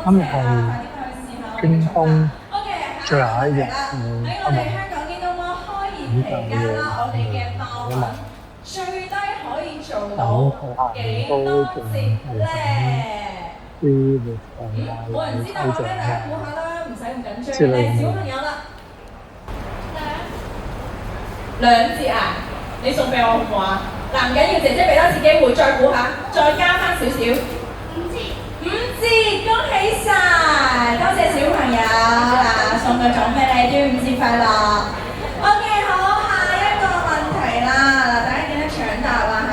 今日係捐空最後一日，今日比較夜，因為等佢下面都仲做緊啲活動啊，有抽獎啊之類嘅。2節啊，你送俾我好唔好啊？嗱，唔緊要，姐姐俾多次機會，再估下，再加翻少少。5節，恭喜晒，多謝小朋友嗱，送個獎俾你，端午節快樂。OK， 好，下一個問題啦，嗱，大家記得搶答啦嚇。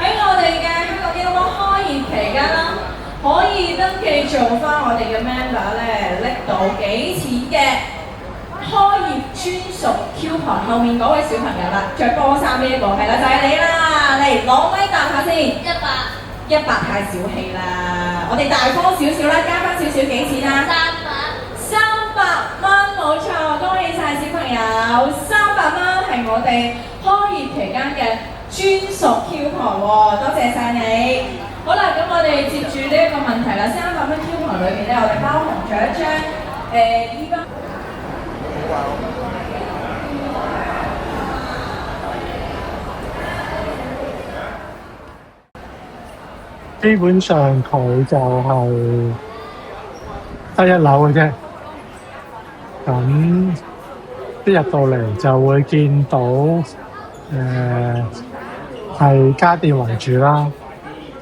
喺我哋嘅香港基督教開業期間啦，可以登記做翻我哋嘅 member 咧，拎到幾錢嘅開業專屬 coupon， 後面嗰位小朋友啦，着波衫呢一個係啦，就係你啦，嚟攞咪答下先。100太小氣啦，我哋大方少少啦，加翻少少幾錢啊？300蚊，冇錯，恭喜晒小朋友，300蚊係我哋開業期間嘅專屬 coupon 喎，多謝晒你。好啦，咁我哋接住呢一個問題啦，300蚊 coupon 裏面咧，我哋包含咗一張E-Bank。基本上佢就係得1樓嘅啫，咁一入到嚟就會見到係家電為主啦，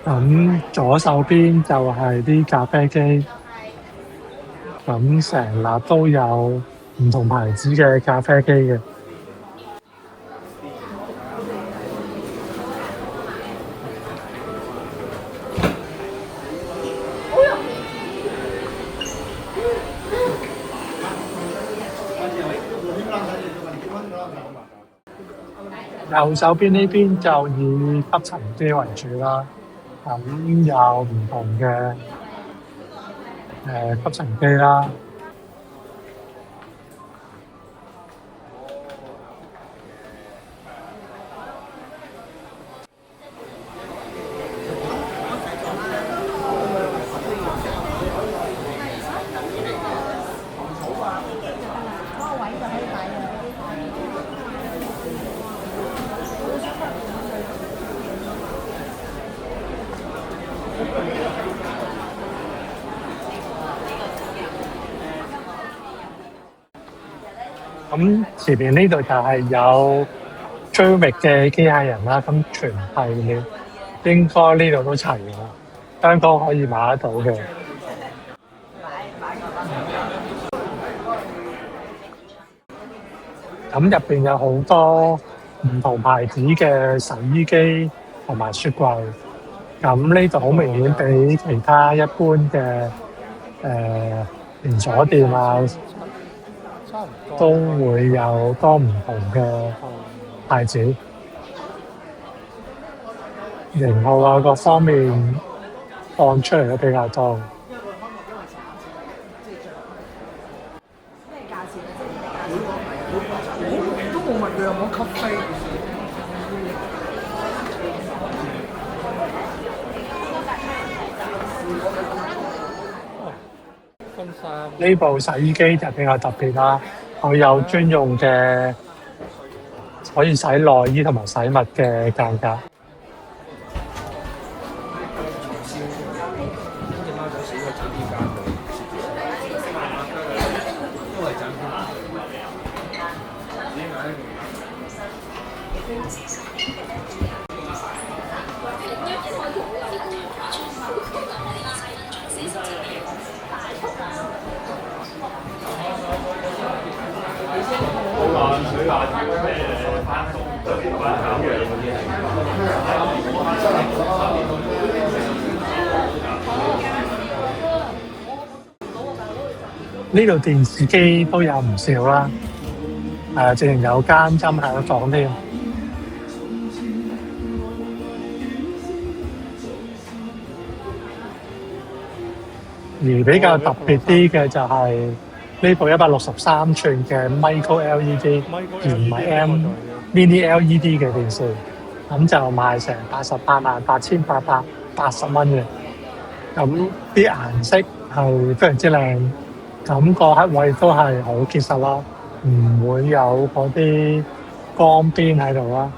咁左手邊就係啲咖啡機，咁成立都有唔同牌子嘅咖啡機嘅。右手邊呢邊就以吸塵機為主啦，咁有唔同嘅吸塵機啦。咁前面呢度就係有追域嘅機械人啦，咁全系列應該呢度都齊嘅，香港可以買得到嘅。咁入邊有好多唔同牌子嘅洗衣機同埋雪櫃，咁呢度好明顯比其他一般嘅連鎖店啊，都會有多唔同嘅牌子、型號啊各方面放出嚟都比較多。咩價錢啊？都冇問佢有冇吸飛。呢部洗衣機就比較特別啦，佢有專用嘅可以洗內衣同埋洗襪嘅間隔。呢度電視機都有唔少啦，直情有間音響房添。而比較特別啲嘅就係呢部163寸嘅 Micro LED， 而唔係Mini LED 嘅電視，咁就賣成888880蚊嘅。咁啲顏色係非常之靚，咁個黑位都係好結實啦，唔會有嗰啲光邊喺度啦。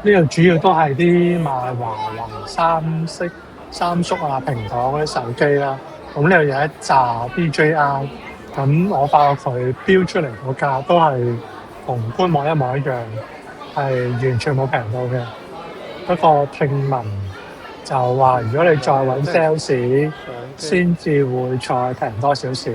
呢度主要都係啲賣華為、三叔啊、蘋果嗰啲手機啦。咁呢度有一紮 DJI，咁我發覺佢標出嚟個價都係同官網一模一樣，係完全冇平到嘅。不過聽聞就話，如果你再揾 sales，先至會再平多少少。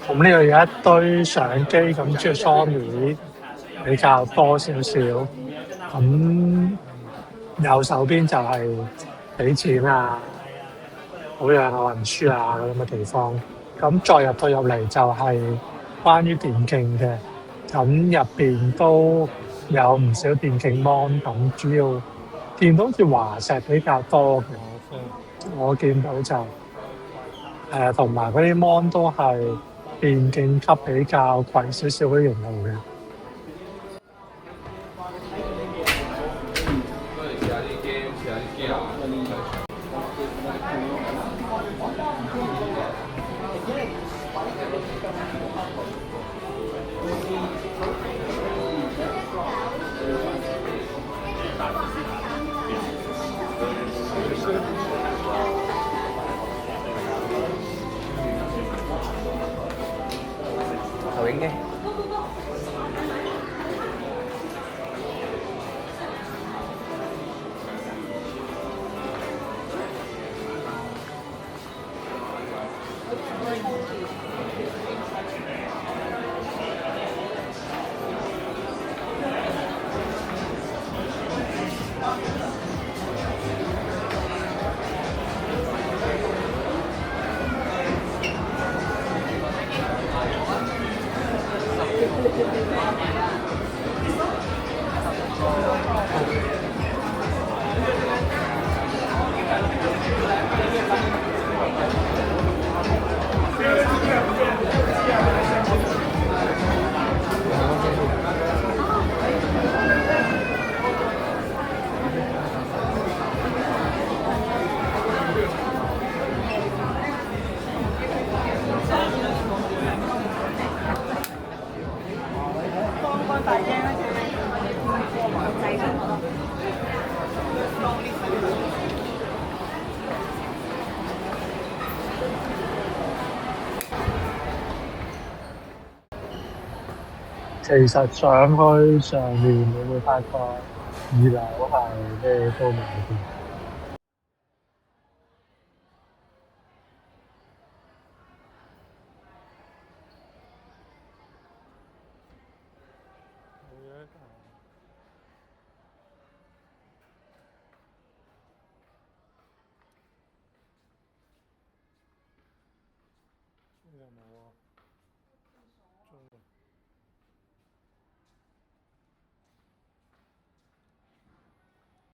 咁呢度有一堆相機，咁即係 Sony 比較多少少。咁右手邊就係俾錢啊、保養啊、運輸啊嗰啲咁嘅地方。咁再入嚟就係關於電競嘅，咁入邊都有唔少電競 mon，咁主要見到好似華碩比較多嘅，我見到就同埋嗰啲 mon 都係電競級比較貴少少嗰啲型號嘅。投影機。其實上去上面，你會發覺二樓係咩都冇嘅。呢度冇喎。